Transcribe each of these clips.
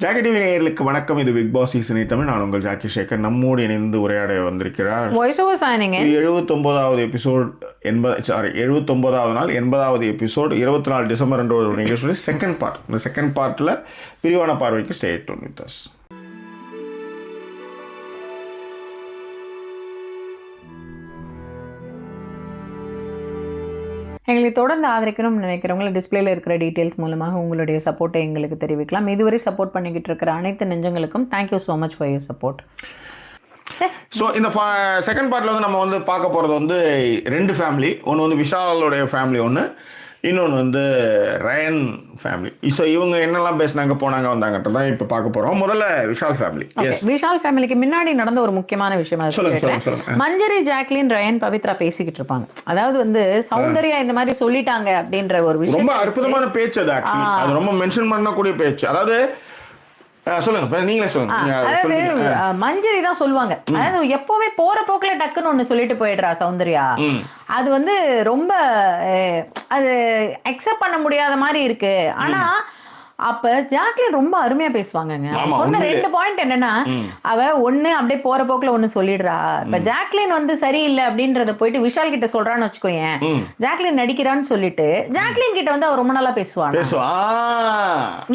Jackie TV நேயர்களுக்கு வணக்கம். இது பிக் பாஸ் சீசன் 8 தமிழ். நான் உங்கள் ஜாக்கி சேகர். நம்மோடு இணைந்து உரையாட வந்திருக்கிறார். Voice over signing. 79வது எபிசோட் 79வது நாள் 80வது எபிசோட் 24 டிசம்பர் என்ற ஒரு நிகழ்ச்சியோட செகண்ட் பார்ட். இந்த செகண்ட் பார்ட்டில் விரிவான பார்வைக்கு ஸ்டே டியூன் வித் அஸ். எங்களை தொடர்ந்து ஆதரிக்கணும்னு நினைக்கிறவங்கள டிஸ்பிளேல இருக்கிற டீட்டெயில்ஸ் மூலமாக உங்களுடைய சப்போர்ட்டை எங்களுக்கு தெரிவிக்கலாம். இதுவரை சப்போர்ட் பண்ணிக்கிட்டு இருக்கிற அனைத்து நெஞ்சங்களுக்கும் thank you so much for your support. So இந்த செகண்ட் பார்ட்டில் வந்து நம்ம வந்து பார்க்க போகிறது வந்து ரெண்டு ஃபேமிலி. ஒன்று வந்து விஷாலோடைய ஃபேமிலி, ஒன்று இன்னொன்று வந்து ரயன் ஃபேமிலி. ஸோ இவங்க என்னெல்லாம் பேசினாங்க போனாங்க வந்தாங்கன்ற தான் இப்போ பார்க்க போகிறோம். முதல்ல விஷால் ஃபேமிலி. விஷால் ஃபேமிலிக்கு முன்னாடி நடந்த ஒரு முக்கியமான விஷயமா சொல்லுங்க. மஞ்சரி, ஜாக்லின், ரயன், பவித்ரா பேசிக்கிட்டு இருப்பாங்க. அதாவது வந்து சௌந்தர்யா இந்த மாதிரி சொல்லிட்டாங்க அப்படின்ற ஒரு விஷயம். ரொம்ப அற்புதமான பேச்சு அது. ஆக்சுவலி அது ரொம்ப மென்ஷன் பண்ணக்கூடிய பேச்சு. அதாவது சொல்லுங்க, நீங்களே சொல்லுங்க. அதாவது மஞ்சரி தான் சொல்லுவாங்க. அதாவது எப்பவுமே போற போக்குல டக்குன்னு ஒண்ணு சொல்லிட்டு போயிடுறா சௌந்தர்யா. அது வந்து ரொம்ப அது அக்செப்ட் பண்ண முடியாத மாதிரி இருக்கு. ஆனா அப்ப ஜாக்லின் ரொம்ப அருமையா பேசுவாங்கங்க. சொன்ன ரெண்டு பாயிண்ட் என்னன்னா, அவ ஒண்ணு அப்படியே போற போக்குல ஒண்ணு சொல்லிடுறா. இப்ப ஜாக்லின் வந்து சரியில்லை அப்படின்றத போயிட்டு விஷால் கிட்ட சொல்றான்னு வச்சுக்கோயேன். ஜாக்லின் நடிக்கிறான்னு சொல்லிட்டு ஜாக்லின் கிட்ட வந்து அவ ரொம்ப நல்லா பேசுவாங்க.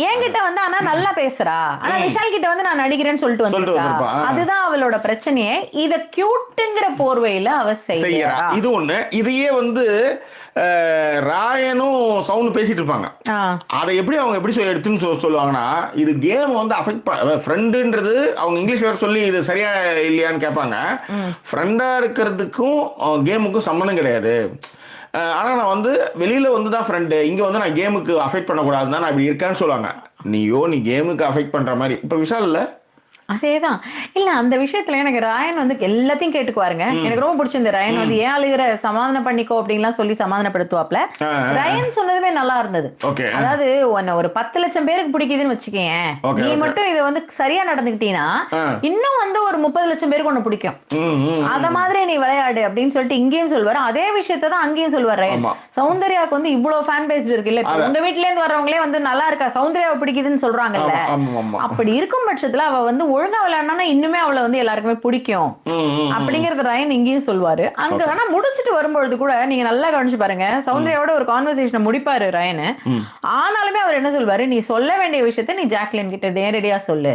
என்கிட்ட வந்து ஆனா நல்லா பேசுறா, ஆனா விஷால் கிட்ட வந்து நான் நடிக்கிறேன்னு சொல்லிட்டு வந்துருக்கா. அதுதான் அவளோட பிரச்சனையே. இத கியூட்டுங்கிற போர்வையில அவ செய்யறா. இது ஒண்ணு. இதையே வந்து ராயனும் சவுண்ட் பேசிட்டு இருப்பாங்க. அதை எப்படி அவங்க எப்படி எடுத்துன்னு சொல்லுவாங்கன்னா, இது கேம் வந்து அஃபெக்ட் ஃப்ரெண்டுன்றது அவங்க இங்கிலீஷ் வேற சொல்லி இது சரியா இல்லையான்னு கேட்பாங்க. ஃப்ரெண்டா இருக்கிறதுக்கும் கேமுக்கும் சம்மந்தம் கிடையாது. ஆனால் நான் வந்து வெளியில் வந்து தான் ஃப்ரெண்டு, இங்கே வந்து நான் கேமுக்கு அஃபெக்ட் பண்ணக்கூடாது தான் நான் இப்படி இருக்கேன்னு சொல்லுவாங்க. நீ கேமுக்கு அஃபெக்ட் பண்ணுற மாதிரி. இப்போ விஷால் இல்லை, அதேதான். இல்ல அந்த விஷயத்துல எனக்கு ராயன் வந்து எல்லாத்தையும் கேட்டுக்குவாருங்க. எனக்கு ரொம்ப பிடிச்சிருந்த ராயன் வந்து ஏன் அழுகிற சமாதானம் பண்ணிக்கோ அப்படின்லாம் சொல்லி சமாதானப்படுத்துவாப்ல. ராயன் சொன்னதுமே நல்லா இருந்தது. அதாவது ஒரு 10 லட்சம் பேருக்கு பிடிக்குதுன்னு வச்சுக்கேன், நீ மட்டும் இதை வந்து சரியா நடந்துக்கிட்டீங்கன்னா இன்னும் வந்து ஒரு 30 லட்சம் பேருக்கு ஒண்ணு பிடிக்கும். அத மாதிரி நீ விளையாடு அப்படின்னு சொல்லிட்டு இங்கேயும் சொல்லுவாரு. அதே விஷயத்தான் அங்கேயும் சொல்லுவார் ராயன். சௌந்தர்யாவுக்கு வந்து இவ்வளவு ஃபேன் பேஸ் இருக்கு இல்ல, உங்க வீட்டுல இருந்து வர்றவங்களே வந்து நல்லா இருக்கா சௌந்தர்யாவை பிடிக்குதுன்னு சொல்றாங்கல்ல. அப்படி இருக்கும் பட்சத்துல அவ வந்து ஒழுங்கா விளையாடுனா இன்னுமே அவளை வந்து எல்லாருக்குமே பிடிக்கும் அப்படிங்கறது ராயன் இங்கேயும் சொல்லுவாரு. அங்க ஆனா முடிச்சுட்டு வரும்பொழுது கூட நீங்க நல்லா கவனிச்சு பாருங்க, சௌந்தர்யாவோட ஒரு கான்வர்சேஷனை முடிப்பாரு ராயன். ஆனாலுமே அவர் என்ன சொல்வாரு, நீ சொல்ல வேண்டிய விஷயத்த நீ ஜாக்லின் கிட்ட நேரடியா சொல்லு,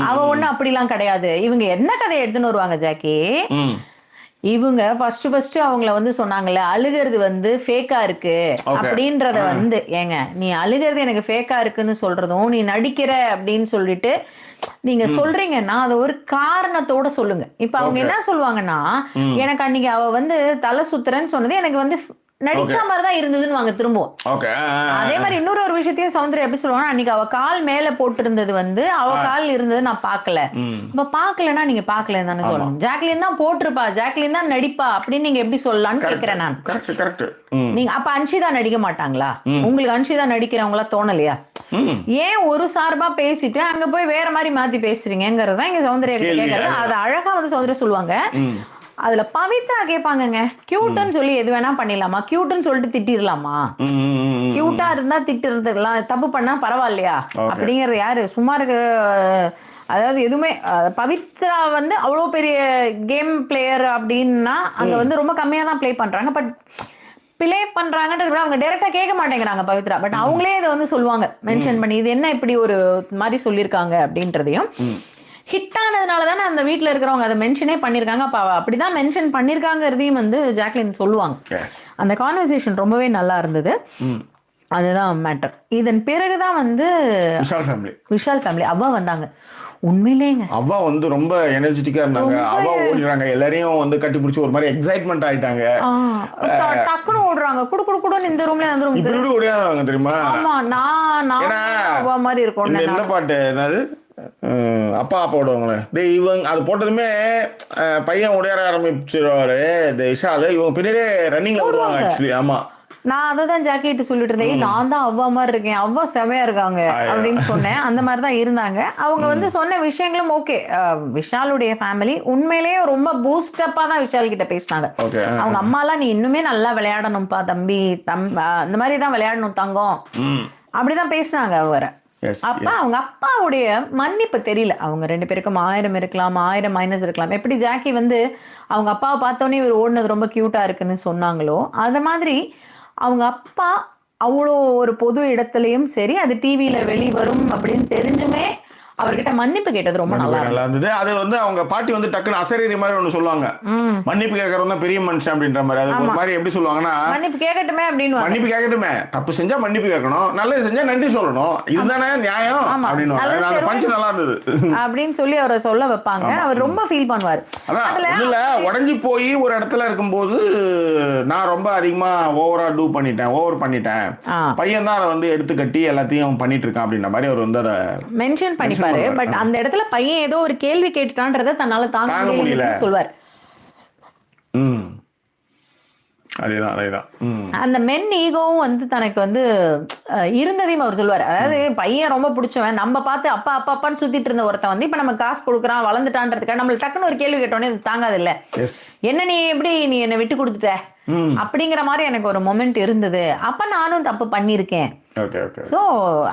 அவ ஒண்ணு அப்படிலாம் கிடையாது. இவங்க என்ன கதையை எடுத்துன்னு வருவாங்க ஜாக்கி, இவங்க ஃபர்ஸ்ட் அவங்கள வந்து சொன்னாங்கல்ல, அழுகிறது வந்து ஃபேக்கா இருக்கு அப்படின்றத வந்து, ஏங்க நீ அழுகிறது எனக்கு ஃபேக்கா இருக்குன்னு சொல்றதும், நீ நடிக்கிற அப்படின்னு சொல்லிட்டு நீங்க சொல்றீங்கன்னா அதை ஒரு காரணத்தோட சொல்லுங்க. இப்ப அவங்க என்ன சொல்லுவாங்கன்னா, எனக்கு அன்னைக்கு அவ வந்து தலை சுத்துறேன்னு சொன்னது எனக்கு வந்து நடிச்ச மாதிரிதான் இருந்ததுன்னு வாங்க திரும்பவும். அதே மாதிரி இன்னொரு விஷயத்தையும் சௌந்தர்யா எப்படி சொல்லுவாங்க, அன்னைக்கு அவ கால் மேல போட்டு இருந்தது வந்து அவ கால் இருந்தது நான் பாக்கல. இப்ப பாக்கலன்னா நீங்க பாக்கல தானே சொல்லணும். ஜாக்லின் தான் போட்டிருப்பா, ஜாக்லின் தான் நடிப்பா அப்படின்னு நீங்க எப்படி சொல்லலாம்னு கேக்குறேன் நான். நீங்க அப்ப அன்ஷிதா நடிக்க மாட்டாங்களா? உங்களுக்கு அன்ஷிதா நடிக்கிறவங்களா தோணலையா? ஏன் ஒரு சார்பா பேசிட்டு அங்க போய் வேற மாதிரி மாத்தி பேசுறீங்கிறதா இங்க சௌந்தர்யா கேட்கறது. அது அழகா வந்து சௌந்தர்யா சொல்லுவாங்க. அதுல பவித்ரா கேட்பாங்க, கியூட்னு சொல்லி எது வேணா பண்ணிடலாமா, கியூட்னு சொல்லிட்டு திட்டிடலாமா, கியூட்டா இருந்தா திட்டுறதுலாம் தப்பு பண்ணா பரவாயில்லையா அப்படிங்கறது யாரு சும்மா இருக்கு. அதாவது எதுவுமே பவித்ரா வந்து அவ்வளோ பெரிய கேம் பிளேயர் அப்படின்னா அங்க வந்து ரொம்ப கம்மியா தான் பிளே பண்றாங்க. பட் பிளே பண்றாங்கன்றது அவங்க டைரக்டா கேட்க மாட்டேங்கிறாங்க பவித்ரா. பட் அவங்களே இதை வந்து சொல்லுவாங்க, மென்ஷன் பண்ணி இது என்ன இப்படி ஒரு மாதிரி சொல்லியிருக்காங்க அப்படின்றதையும். ஹிட் ஆனதுனால தானே அந்த வீட்டில் இருக்கிறவங்க அதை மென்ஷனே பண்ணியிருக்காங்க. அப்போ அப்படிதான் மென்ஷன் பண்ணியிருக்காங்கிறதையும் வந்து ஜாக்லின் சொல்லுவாங்க. அந்த கான்வர்சேஷன் ரொம்பவே நல்லா இருந்தது. அதுதான் மேட்டர். இதன் பிறகுதான் வந்து விஷால் ஃபேமிலி அவ்வா வந்தாங்க. உண்மையிலேங்க அவ்வா வந்து ரொம்ப எனர்ஜெட்டிக்கா இருந்தாங்க. அவ்வா ஓடுறாங்க, எல்லாரையும் வந்து கட்டி பிடிச்சி ஒரு மாதிரி எக்ஸைட்மெண்ட் ஆயிட்டாங்க. டக்குனு ஓடுறாங்க, குடு குடு குடுன்னு இந்த ரூம்ல அந்த ரூம் இப்படி ஓடியாங்க தெரியுமா. ஆமா, நான் அவ்வா மாதிரி இருக்கும். என்ன பாட்டு என்னது, அப்பா போடுவாங்களே இவங்க அது போட்டதுமே பையன் உடையார ஆரம்பிச்சிருவாரு விஷால். இவங்க பின்னாடியே ரன்னிங்ல ஓடுவாங்க ஆக்சுவலி. ஆமா, நான் அதான் ஜாக்கிட்டு சொல்லிட்டு இருந்தேன், நான் தான் அவ்வா மாதிரி இருக்கேன், அவ்வா செமையா இருக்காங்க அப்படின்னு சொன்னேன். அந்த மாதிரிதான் இருந்தாங்க அவங்க. வந்து சொன்ன விஷயங்களும் ஓகே. விஷாலுடைய ஃபேமிலி உண்மையிலேயே ரொம்ப பூஸ்டப்பா தான் விஷால் கிட்ட பேசினாங்க. அவங்க அம்மாலாம் நீ இன்னுமே நல்லா விளையாடணும்ப்பா தம்பி, அந்த மாதிரி தான் விளையாடணும் தங்கம் அப்படிதான் பேசினாங்க அவரை. அப்ப அவங்க அப்பாவுடைய மன்னிப்பு தெரியல. அவங்க 2 பேருக்கும் 1000 இருக்கலாம், 1000 மைனஸ் இருக்கலாம். எப்படி ஜாக்கி வந்து அவங்க அப்பாவை பார்த்தோன்னே இவர் ஓடுனது ரொம்ப கியூட்டா இருக்குன்னு சொன்னாங்களோ, அது மாதிரி அவங்க அப்பா அவ்வளோ ஒரு பொது இடத்துலயும் சரி, அது டிவியில வெளிவரும் அப்படின்னு தெரிஞ்சுமே அவர்கிட்ட மன்னிப்பு கேட்டது ரொம்ப நல்லா இருந்தது. அது வந்து அவங்க பாட்டி வந்து டக்குன்னு அசரீரி மாதிரி ஒண்ணு சொல்லுவாங்க, மன்னிப்பு கேட்கறவங்க பெரிய மனுஷன் அப்படின்ற மாதிரி. அது ஒரு மாதிரி எப்படி சொல்லுவாங்கன்னா, மன்னிப்பு கேட்கட்டுமே அப்படின்னு. மன்னிப்பு கேட்கட்டுமே, தப்பு செஞ்சா மன்னிப்பு கேட்கணும், நல்லது செஞ்சா நன்றி சொல்லணும், இதுதானே நியாயம் அப்படின்னு. அந்த பஞ்ச் நல்லா இருந்தது அப்படின்னு சொல்லி அவரை சொல்ல வைப்பாங்க. அவர் ரொம்ப ஃபீல் பண்ணுவார். அதான் உடஞ்சி போய் ஒரு இடத்துல இருக்கும்போது நான் ரொம்ப அதிகமா ஓவர் பண்ணிட்டேன், பையன் தான் அதை வந்து எடுத்து கட்டி எல்லாத்தையும் பண்ணிட்டு இருக்கான் அப்படின்ற மாதிரி அவர் வந்து அதை மென்ஷன் பண்ணிப்பாரு. பட் அந்த இடத்துல பையன் ஏதோ ஒரு கேள்வி கேட்டுட்டான்றத தன்னால தாங்க முடியல சொல்வார். அந்த மென் ஈகோவும் வந்து தனக்கு வந்து இருந்ததையும் அவர் சொல்வார். அதாவது பையன் ரொம்ப பிடிச்சவன், நம்ம பார்த்து அப்பா அப்பா அப்பான்னு சுத்திட்டு இருந்த ஒருத்தன் வந்து இப்ப நம்ம காசு கொடுக்குறான் வளர்ந்துட்டான்றதுக்காக நம்மள டக்குன்னு ஒரு கேள்வி கேட்டோன்னே தாங்காது இல்ல. என்ன நீ எப்படி நீ என்னை விட்டு கொடுத்துட்ட அப்படிங்கிற மாதிரி எனக்கு ஒரு மொமெண்ட் இருந்தது. அப்ப நானும் தப்பு பண்ணிருக்கேன், சோ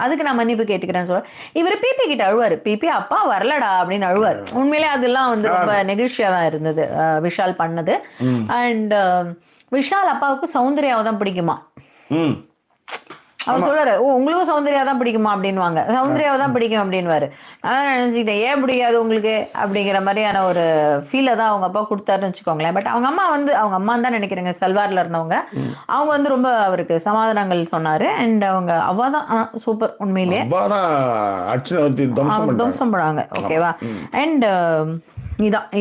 அதுக்கு நான் மன்னிப்பு கேட்டுக்கிறேன்னு சொல்ல இவர் பிபி கிட்ட அழுவாரு. பிபி அப்பா வரலடா அப்படின்னு அழுவாரு. உண்மையிலே அதெல்லாம் வந்து ரொம்ப நெகிழ்ச்சியா தான் இருந்தது விஷால் பண்ணது. அண்ட் விஷால் அப்பாவுக்கு சௌந்தர்யாவை தான் பிடிக்குமா. அவர் சொல்றாரு, ஓ உங்களுக்கும் சௌந்தர்யா தான் பிடிக்குமா அப்படின்வாங்க. சௌந்தர்யாவை தான் பிடிக்கும் அப்படின்வாரு. அதான் நினைச்சுக்கிட்டேன், ஏன் பிடிக்காது உங்களுக்கு அப்படிங்கிற மாதிரியான ஒரு ஃபீலை தான் அவங்க அப்பா கொடுத்தாருன்னு வச்சுக்கோங்களேன். பட் அவங்க அம்மா வந்து அவங்க அம்மா தான் நினைக்கிறேங்க, சல்வார்ல இருந்தவங்க. அவங்க வந்து ரொம்ப அவருக்கு சமாதானங்கள் சொன்னாரு. அண்ட் அவங்க அவ தான் சூப்பர், உண்மையிலேயே துவம்சம் பண்ணாங்க. ஓகேவா. அண்ட்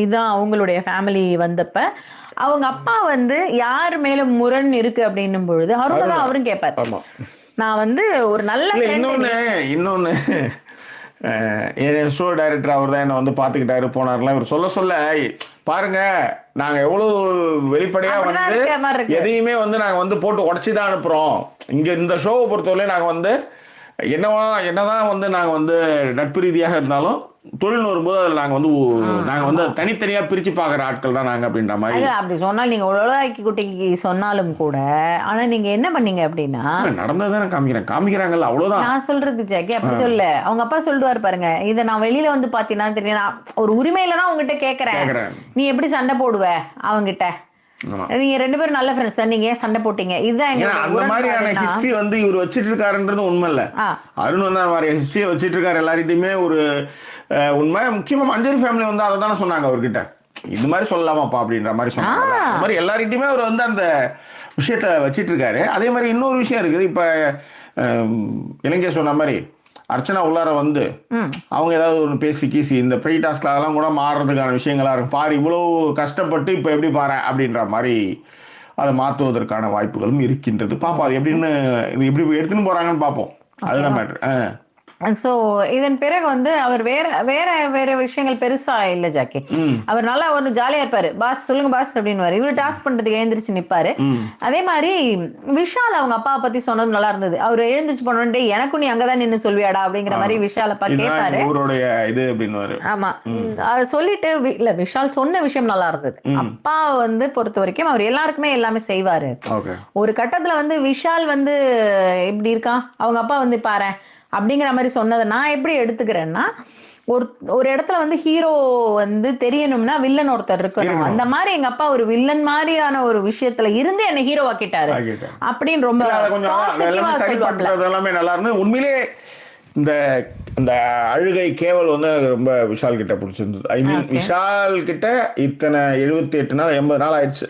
இதான் அவங்களுடைய ஃபேமிலி வந்தப்ப அவங்க அப்பா வந்து யார் மேல முரண் இருக்கு அப்படின்னும் பொழுது அருணதான் அவரும் கேட்பார். நான் வந்து ஒரு நல்ல இன்னொன்னு ஷோ டைரக்டர் அவர் தான் என்ன வந்து பாத்துக்கிட்டாரு போனார்லாம் இவர் சொல்ல பாருங்க, நாங்க எவ்வளவு வெளிப்படையா வந்து எதையுமே வந்து நாங்க வந்து போட்டு உடச்சிதான் அனுப்புறோம். இங்க இந்த ஷோவை பொறுத்தவரை நாங்க வந்து என்னதான் வந்து நாங்க வந்து நட்பு ரீதியாக இருந்தாலும் தொழில் வரும்போது அதில் நாங்கள் வந்து தனித்தனியா பிரிச்சு பார்க்குற ஆட்கள் தான் நாங்கள் அப்படின்ற மாதிரி. அப்படி சொன்னால் நீங்கள் உலகாக்கி குட்டிக்கு சொன்னாலும் கூட, ஆனால் நீங்கள் என்ன பண்ணீங்க அப்படின்னா நடந்ததானே காமிக்கிறாங்கல்ல, அவ்வளோதான். நான் சொல்றது ஜாக்கி அப்படி சொல்ல, அவங்க அப்பா சொல்லுவார் பாருங்க, இதை நான் வெளியில வந்து பார்த்தீங்கன்னா தெரியும், நான் ஒரு உரிமையில தான் உங்ககிட்ட கேட்குறேன், நீ எப்படி சண்டை போடுவ அவங்ககிட்ட, நீங்க 2 பேரும் நல்ல ஃப்ரெண்ட்ஸ் தான், நீங்க ஏன் சண்டை போட்டீங்க, இதுதான் அந்த மாதிரியான ஹிஸ்டரி வந்து இவர் வச்சிட்டு இருக்காருன்றது உண்மை இல்ல. அருண் வந்து அந்த மாதிரி ஹிஸ்டரியை வச்சிட்டு இருக்காரு எல்லார்கிட்டையுமே. ஒரு உண்மை முக்கியமா மஞ்சரி ஃபேமிலி வந்து அதை தானே சொன்னாங்க அவர்கிட்ட, இது மாதிரி சொல்லலாமாப்பா அப்படின்ற மாதிரி சொன்னாங்க. அந்த மாதிரி எல்லார்கிட்டையுமே அவர் வந்து அந்த விஷயத்த வச்சிட்டு இருக்காரு. அதே மாதிரி இன்னொரு விஷயம் இருக்குது. இப்ப இலங்கை சொன்ன மாதிரி அர்ச்சனா உள்ளார வந்து அவங்க ஏதாவது ஒன்று பேசி கீசி இந்த ப்ரீ டாஸ்க்லாம் கூட மாறுறதுக்கான விஷயங்களா இருக்கும். பாரு இவ்வளவு கஷ்டப்பட்டு இப்போ எப்படி பாரு அப்படின்ற மாதிரி அதை மாற்றுவதற்கான வாய்ப்புகளும் இருக்கின்றது. பார்ப்போம் அது எப்படின்னு எப்படி எடுத்துன்னு போறாங்கன்னு பார்ப்போம். அதுதான் மேட்ரு. ஸோ இதன் பிறகு வந்து அவர் வேற விஷயங்கள் பெருசா இல்லை ஜாக்கி. அவர் நல்லா ஒரு ஜாலியா இருப்பாரு. பாஸ் சொல்லுங்க பாஸ் அப்படின்னு இவரு டாஸ்க் பண்றதுக்கு எழுந்திரிச்சு நிப்பாரு. அதே மாதிரி விஷால் அவங்க அப்பாவை பத்தி சொன்னது நல்லா இருந்தது. அவர் எழுந்திரிச்சு போனோடனே எனக்கும் நீ அங்கதான் நின்று சொல்வியாடா அப்படிங்கிற மாதிரி விஷால் அப்பா கேட்பாரு. ஆமா, அதை சொல்லிட்டு இல்ல விஷால் சொன்ன விஷயம் நல்லா இருந்தது. அப்பா வந்து பொறுத்த வரைக்கும் அவர் எல்லாருக்குமே எல்லாமே செய்வாரு. ஒரு கட்டத்துல வந்து விஷால் வந்து எப்படி இருக்கான், அவங்க அப்பா வந்து பாரு அப்படிங்கிற மாதிரி சொன்னதை நான் எப்படி எடுத்துக்கிறேன்னா, ஒரு இடத்துல வந்து ஹீரோ வந்து தெரியணும்னா வில்லன் ஒருத்தர் இருக்கணும். அந்த மாதிரி எங்க அப்பா ஒரு வில்லன் மாதிரியான ஒரு விஷயத்துல இருந்து என்ன ஹீரோ ஆக்கிட்டாரு அப்படின்னு ரொம்ப எல்லாமே நல்லா இருந்து. உண்மையிலே இந்த அழுகை கேவல் வந்து ரொம்ப விஷால் கிட்ட பிடிச்சிருந்தது. ஐ மீன் விஷால் கிட்ட இத்தனை 78 நாள் 80 நாள் ஆயிடுச்சு.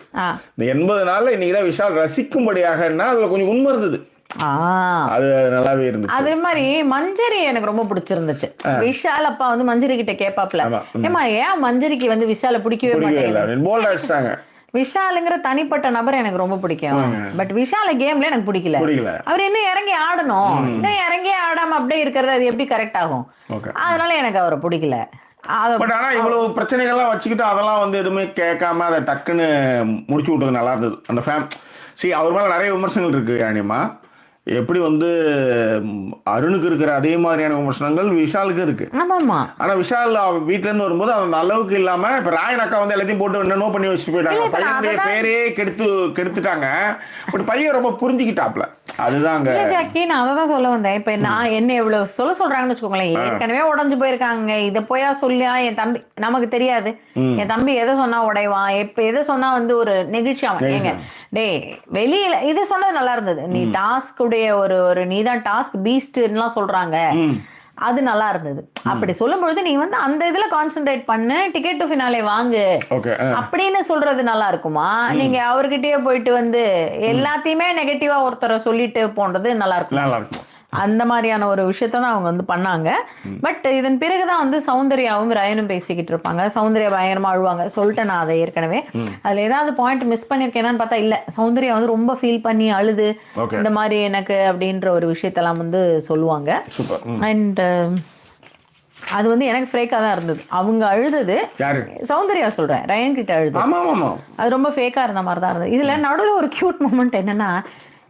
இந்த 80 நாள்ல இன்னைக்குதான் விஷால் ரசிக்கும்படியாக அதுல கொஞ்சம் உண்மை இருந்தது. அது நல்லாவே இருந்துச்சு. அதே மாதிரி மஞ்சரி எனக்கு ரொம்ப பிடிச்சிருந்துச்சு. விஷால் அப்பா வந்து மஞ்சரி கிட்ட கேப்பாப்ல, ஏமா ஏன் மஞ்சரிக்கு வந்து விஷால பிடிக்கவே மாட்டேங்குது. விஷாலுங்கிற தனிப்பட்ட நபர் எனக்கு ரொம்ப பிடிக்கும். பட் விஷால கேம்ல எனக்கு பிடிக்கல. அவர் இன்னும் இறங்கி ஆடணும், இன்னும் இறங்கி ஆடாம அப்படியே இருக்கிறது அது எப்படி கரெக்ட் ஆகும்? அதனால எனக்கு அவரை பிடிக்கல. பட் ஆனா இவ்வளவு பிரச்சனைகள்லாம் வச்சுக்கிட்டு அதெல்லாம் வந்து எதுவுமே கேட்காம அதை டக்குன்னு முடிச்சு விட்டது நல்லா இருந்தது. அந்த அவர் மேல நிறைய விமர்சனங்கள் இருக்கு. யானிமா எப்படி வந்து அருணுக்கு இருக்கிற அதே மாதிரியான விமர்சனங்கள் விஷாலுக்கு இருக்கு. ஆனா விஷால் வீட்டுல இருந்து வரும்போது அந்த அளவுக்கு இல்லாம இப்ப ராயன் அக்கா வந்து எல்லாத்தையும் போட்டு என்னென்னோ பண்ணி வச்சுட்டு போயிட்டாங்க. பையனுடைய பேரே கெடுத்துட்டாங்க. பட் பையன் ரொம்ப புரிஞ்சுக்கிட்டாப்ல. அதுதாங்க ஜாக்கி, நான் அதை தான் சொல்ல வந்தேன். இப்ப நான் என்ன எவ்வளவு சொல்றாங்கன்னு வச்சுக்கோங்களேன். ஏற்கனவே உடஞ்சு போயிருக்காங்க. இதை போயா சொல்லியா என் தம்பி, நமக்கு தெரியாது என் தம்பி எதை சொன்னா உடைவான், எப்ப எதை சொன்னா வந்து ஒரு நெகிழ்ச்சி அவன். ஏங்க டே வெளியில இது சொன்னது நல்லா இருந்தது. நீ டாஸ்க் உடைய ஒரு நீதான் டாஸ்க் பீஸ்ட்லாம் சொல்றாங்க, அது நல்லா இருந்தது. அப்படி சொல்லும் பொழுது நீ வந்து அந்த இதுல கான்சென்ட்ரேட் பண்ணு, டிக்கெட் டு ஃபினாலே வாங்கு அப்படின்னு சொல்றது நல்லா இருக்குமா? நீங்க அவர்கிட்டயே போயிட்டு வந்து எல்லாத்தையுமே நெகட்டிவா ஒருத்தரை சொல்லிட்டு போன்றது நல்லா இருக்கும். அந்த மாதிரியான ஒரு விஷயத்த தான் அவங்க வந்து பண்ணாங்க. பட் இதன் பிறகுதான் வந்து சௌந்தர்யாவும் ரயனும் பேசிக்கிட்டு இருப்பாங்க. சௌந்தர்யா பயங்கரமா அழுவாங்க. சொல்லிட்டேன் நான் அதை ஏற்கனவே. அதுல ஏதாவது பாயிண்ட் மிஸ் பண்ணிருக்கேன்னு பார்த்தா இல்ல, சௌந்தர்யா வந்து ரொம்ப ஃபீல் பண்ணி அழுது இந்த மாதிரி எனக்கு அப்படின்ற ஒரு விஷயத்தெல்லாம் வந்து சொல்லுவாங்க. அண்ட் அது வந்து எனக்கு ஃபேக்கா தான் இருந்தது. அவங்க அழுதது சௌந்தர்யா சொல்றேன், ரயன் கிட்ட அழுது அது ரொம்ப ஃபேக்கா இருந்த மாதிரி தான் இருந்தது. இதுல நடுவில் ஒரு கியூட் மூமெண்ட் என்னன்னா,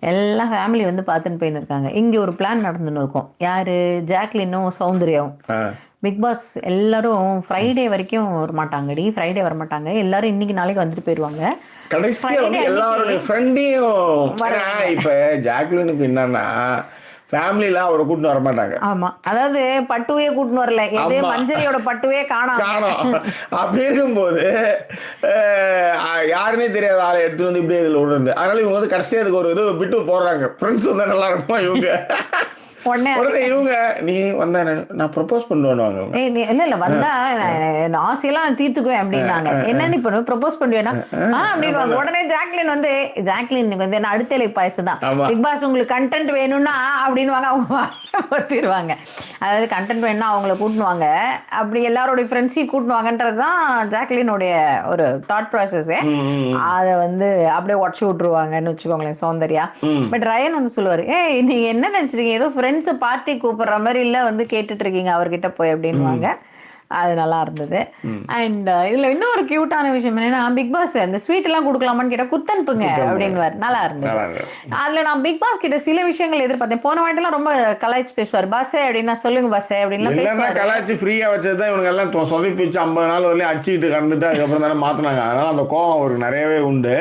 எல்லா ஃபேமிலி வந்து பார்த்துன்னு போயின்னு இருக்காங்க. இங்கே ஒரு பிளான் நடந்துன்னு இருக்கும். யாரு? ஜாக்லினும் சௌந்தர்யாவும். பிக் பாஸ் எல்லாரும் ஃப்ரைடே வரைக்கும் வரமாட்டாங்கடி, ஃப்ரைடே வரமாட்டாங்க எல்லாரும், இன்னைக்கு நாளைக்கு வந்துட்டு போயிடுவாங்க. கடைசியா வந்து எல்லாரோட ஃப்ரெண்டையும் இப்ப ஜாக்லினுக்கு என்னன்னா ஃபேமிலில அவரை கூட்டின்னு வர மாட்டாங்க. ஆமா, அதாவது பட்டுவே கூட்டின்னு வரல, எது மஞ்சரியோட பட்டுவே காணோம். அப்படி இருக்கும்போது யாருன்னே தெரியாத ஆளை எடுத்து வந்து இப்படியே இதுல விடுறது. அதனால இவங்க வந்து கடைசியா இதுக்கு ஒரு இது விட்டு போடுறாங்க. ஃப்ரெண்ட்ஸ் வந்தா நல்லா இருக்குமா இவங்க உடனே இவங்க நீ வந்தா நான் ப்ரொபோஸ் பண்ணுவாங்க. இல்ல வந்தா ஆசையெல்லாம் தீர்த்துக்குவேன் அப்படின்னாங்க. என்னன்னு இப்ப ப்ரொபோஸ் பண்ணுவேன்னா அப்படின்னு உடனே ஜாக்லின் வந்து நான் அடுத்த இலை பாயசம் தான் பிக் பாஸ் உங்களுக்கு கண்டென்ட் வேணும்னா அப்படின்னு அவங்க பத்திடுவாங்க. அதாவது கண்டென்ட் வேணும்னா அவங்கள கூட்டுவாங்க, அப்படி எல்லாரோடைய ஃப்ரெண்ட்ஸையும் கூட்டுவாங்கன்றதுதான் ஜாக்லினுடைய ஒரு தாட் ப்ராசஸ். அதை வந்து அப்படியே உடச்சு விட்டுருவாங்கன்னு வச்சுக்கோங்களேன் சௌந்தர்யா. பட் ரயன் வந்து சொல்லுவாரு, நீங்க என்ன நினைச்சிருக்கீங்க, ஏதோ ஃப்ரெண்ட்ஸ் பார்ட்டி கூப்பிடுற மாதிரி இல்ல வந்து கேட்டுட்டு இருக்கீங்க அவர்கிட்ட போய் அப்படின்வாங்க. அது நல்லா இருந்தது. அண்ட் இதுல இன்னொரு கியூட்டான விஷயம் என்னன்னா, பிக் பாஸ் அந்த ஸ்வீட் எல்லாம் கொடுக்கலாமான்னு கேட்டா குத்தனுப்புங்க அப்படின்னு நல்லா இருந்தது. அதுல நான் பிக் பாஸ் கிட்ட சில விஷயங்கள் எதிர்பார்த்தேன். போன வாட்டிலாம் ரொம்ப கலாய்ச்சி பேசுவார். பஸ்ஸே அப்படின்னா சொல்லுங்க பஸ்ஸே அப்படின்னு கலாய்ச்சி ஃப்ரீயா வச்சதுதான் இவங்க எல்லாம் சொதப்பிச்சு 50 நாள் வரலையும் அடிச்சுட்டு கண்டுட்டு அதுக்கப்புறம் தானே மாத்தினாங்க. அதனால அந்த கோவம் அவருக்கு நிறையவே உண்டு.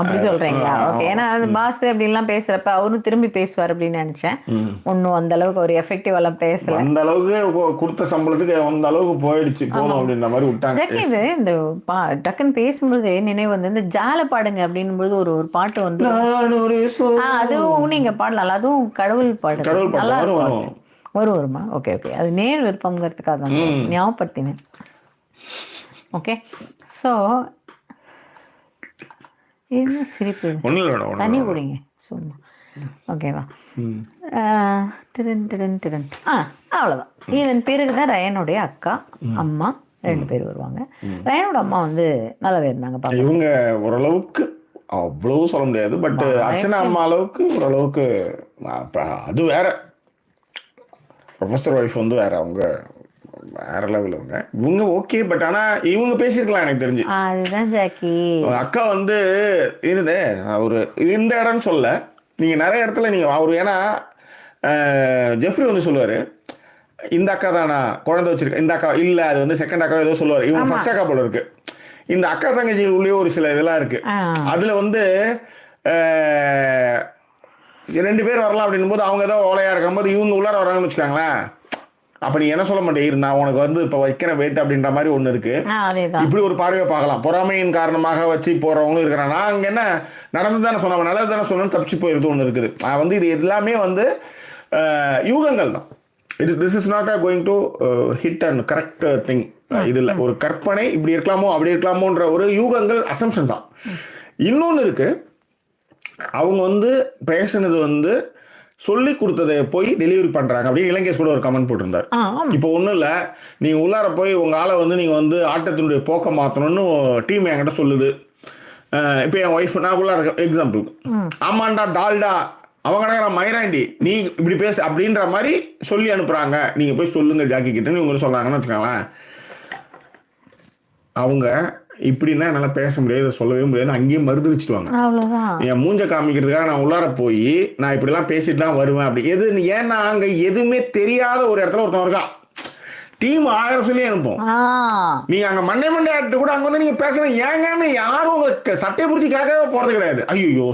அப்படி சொல்றீங்களா? ஓகே. ஏன்னா அந்த பாஸ் அப்படின்லாம் பேசுறப்ப அவரும் திரும்பி பேசுவார் அப்படின்னு நினைச்சேன். ஒன்னும் அந்த அளவுக்கு ஒரு எஃபெக்டிவ் எல்லாம் பேசல. அந்த அளவுக்கு கொடுத்த சம்பளத்துக்கு அந்த அளவுக்கு போயிடுச்சு போதும் அப்படின்ற மாதிரி விட்டாங்க. இந்த டக்குன்னு பேசும்போது நினைவு வந்து இந்த ஜால பாடுங்க அப்படின்போது ஒரு பாட்டு வந்து அதுவும் நீங்க பாடலாம். அதுவும் கடவுள் பாடு நல்லா வருமா? ஓகே ஓகே, அது நேர் விருப்பம்ங்கிறதுக்காக தான் ஞாபகப்படுத்தினேன். ஓகே, ஸோ என்ன சிரிப்பு, தண்ணி குடிங்க சும்மா. ஓகேவா? அவ்வளோதான். இதன் பிறகுதான் ரயனுடைய அக்கா அம்மா 2 பேர் வருவாங்க. ரயனோட அம்மா வந்து நல்லாவே இருந்தாங்க. இவங்க ஓரளவுக்கு அவ்வளவு சொல்ல முடியாது, பட் அர்ச்சனா அம்மா அளவுக்கு ஓரளவுக்கு. அது வேற, ப்ரொஃபஸர் ஒய்ஃப் வந்து வேற, அவங்க வேற லெவல். இவங்க ஓகே, பட் ஆனா இவங்க பேசியிருக்கலாம் எனக்கு தெரிஞ்சு. அதுதான் ஜாக்கி, அக்கா வந்து இது ஒரு இந்த இடம்னு சொல்ல, நீங்க நிறைய இடத்துல நீங்க அவரு, ஏன்னா ஜெஃப்ரி வந்து சொல்லுவாரு இந்த அக்கா தானா குழந்தை வச்சிருக்க, இந்த அக்கா இல்ல அது வந்து செகண்ட் அக்கா ஏதோ சொல்லுவாரு. இவங்க ஃபர்ஸ்ட் அக்கா போல இருக்கு. இந்த அக்கா தங்கச்சி உள்ளே ஒரு சில இதெல்லாம் இருக்கு. அதுல வந்து 2 பேர் வரலாம் அப்படின்னும் போது அவங்க ஏதோ ஓலையா இருக்கும்போது இவங்க உள்ளார வராங்கன்னு வச்சுக்காங்களேன். அப்ப நீ என்ன சொல்ல மாட்டேன், நான் உனக்கு வந்து இப்ப வைக்கிற வெயிட் அப்படின்ற மாதிரி ஒண்ணு இருக்கு. இப்படி ஒரு பார்வையை பார்க்கலாம். பொறாமையின் காரணமாக வச்சு போறவங்களும் இருக்கிறான். நான் அங்க என்ன நடந்து தானே சொன்ன, நல்லது தானே சொன்னு தப்பிச்சு போயிடுது ஒண்ணு இருக்குது. வந்து இது எல்லாமே வந்து யூகங்கள் தான். This is not going to hit and correct thing. இதுல ஒரு கற்பனை, இப்படி இருக்கலாமோ அப்படி இருக்கலாமோன்ற ஒரு யூகங்கள், அசம்ஷன் தான். இன்னொன்னு இருக்கு, அவங்க வந்து பேசுனது வந்து சொல்லி கொடுத்ததை போய் டெலிவரி பண்றாங்க அப்படின்னு இலங்கேஷ் கூட ஒரு கமெண்ட் போட்டிருந்தார். இப்போ ஒன்றும் இல்லை, நீங்க உள்ளார போய் உங்க ஆளை வந்து நீங்க வந்து ஆட்டத்தினுடைய போக்க மாற்றணும்னு டீம் என்கிட்ட சொல்லுது. இப்போ என் ஒய்ஃப், நான் உள்ளார எக்ஸாம்பிள், ஆமாண்டா டால்டா அவங்க மயிராண்டி நீ இப்படி பேசு அப்படின்ற மாதிரி சொல்லி அனுப்புறாங்க. நீங்க போய் சொல்லுங்க ஜாக்கி கிட்டன்னு இவங்க சொல்றாங்கன்னு வச்சுக்கோங்களேன். அவங்க இப்படின்னா என்னால் பேச முடியாது, சொல்லவே முடியாது, அங்கேயும் மறுதளிச்சுடுவாங்க. அவ்வளவுதான். என் மூஞ்ச காமிக்கிறதுக்காக நான் உள்ளார போய் நான் இப்படிலாம் பேசிட்டு தான் வருவேன் அப்படி எது. ஏன்னா அங்கே எதுவுமே தெரியாத ஒரு இடத்துல ஒருத்தன் இருக்கான். டீம் 1000 சொல்லி அனுப்போம். நீங்க அங்க மண்டே ஆட்டு கூட அங்க வந்து நீங்க பேசுறீங்க ஏங்கன்னு யாரும் உங்களுக்கு சட்டையை பிடிச்சி கேட்கவே போறது கிடையாது. ஐயோ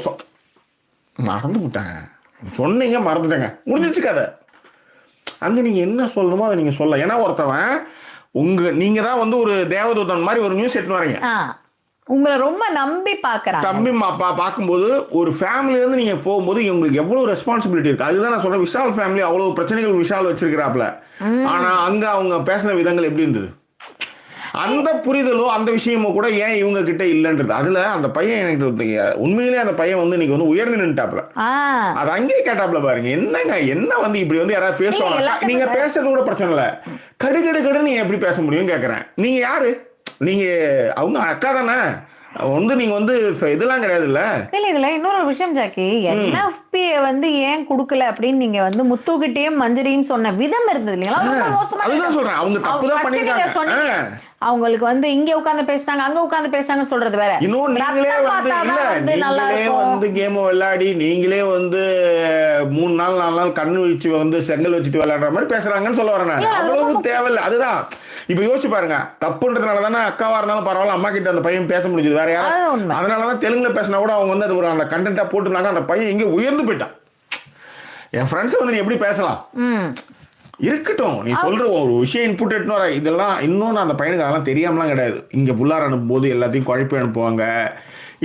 மறந்து விட்டேன், சொன்னீங்க மறந்துட்டேங்க, முடிஞ்சிச்சு கதை. அங்க நீங்க என்ன சொல்லணுமோ அதை நீங்க சொல்ல. ஏன்னா ஒருத்தவன் நீங்க தான் வந்து ஒரு தேவதூதன் மாதிரி ஒரு நியூஸ் எடுத்துன்னு வரீங்க, உங்களை ரொம்ப நம்பி பாக்குறாங்க. தம்பி பார்க்கும்போது ஒரு ஃபேமிலில இருந்து நீங்க போகும்போது உங்களுக்கு எவ்வளவு ரெஸ்பான்சிபிலிட்டி இருக்கு. அதுதான் நான் சொல்றேன், விஷால் ஃபேமிலி அவ்வளவு பிரச்சனைகள் விஷால் வச்சிருக்கிறாப்ல. ஆனா அங்க அவங்க பேசின விதங்கள் எப்படி இருந்தது, அந்த புரிதலோ அந்த விஷயமோ கூட ஏன் இவங்க கிட்ட இல்லைன்றது. அதுல அந்த பையன் எனக்கு உண்மையிலே அந்த பையன் வந்து இன்னைக்கு வந்து உயர்ந்து நின்ட்டாப்ல. அது அங்கேயே கேட்டாப்ல பாருங்க, என்னங்க என்ன வந்து இப்படி வந்து யாராவது பேசுவாங்க, நீங்க பேசுறது கூட பிரச்சனை இல்லை, கடுகடுன்னு நீங்க எப்படி பேச முடியும்னு கேட்கறேன். நீங்க யாரு, நீங்க அவங்க அக்கா தானே வந்து, நீங்க வந்து இதெல்லாம் கிடையாது இல்ல. இதுல இன்னொரு விஷயம் ஜாக்கி, NFP வந்து ஏன் குடுக்கல அப்படின்னு நீங்க வந்து முத்துக்கிட்டேயும் மஞ்சரியும் சொன்ன விதம் இருந்தது இல்லைங்களா, அதுதான் சொல்றேன். அவங்க தப்பு தான் பண்ணிருக்காங்க. அவங்களுக்கு வந்து இங்க உட்கார்ந்து பேசினாங்க அங்க உட்கார்ந்து பேசினாங்க சொல்றது வேற. இன்னும் நீங்களே வந்து கேம் விளையாடி நீங்களே வந்து 3 நாள் 4 நாள் கண்ணு வச்சு வந்து செங்கல் வச்சுட்டு விளையாடுற மாதிரி பேசுறாங்கன்னு சொல்ல வரேன் நான். அவ்வளவு தேவையில்லை. அதுதான் இப்ப யோசிச்சு பாருங்க, தப்புன்றதுனால தானே அக்காவா இருந்தாலும் பரவாயில்ல அம்மா கிட்ட அந்த பையன் பேச முடிஞ்சது, வேற யாரும். அதனாலதான் தெலுங்குல பேசினா கூட அவங்க வந்து அது ஒரு அந்த கண்டென்ட்டா போட்டுருந்தாங்க, அந்த பையன் இங்க உயர்ந்து போயிட்டான். என் ஃப்ரெண்ட்ஸ் வந்து நீ எப்படி பேசலாம் இருக்கட்டும், நீ சொல்ற ஒரு விஷயம் இன்புட் எடுத்துன்னு வர, இதெல்லாம் இன்னொன்று அந்த பையனுக்கு அதெல்லாம் தெரியாமலாம் கிடையாது. இங்கே புள்ளார் அனுப்பும் போது எல்லாத்தையும் குழப்பி அனுப்புவாங்க,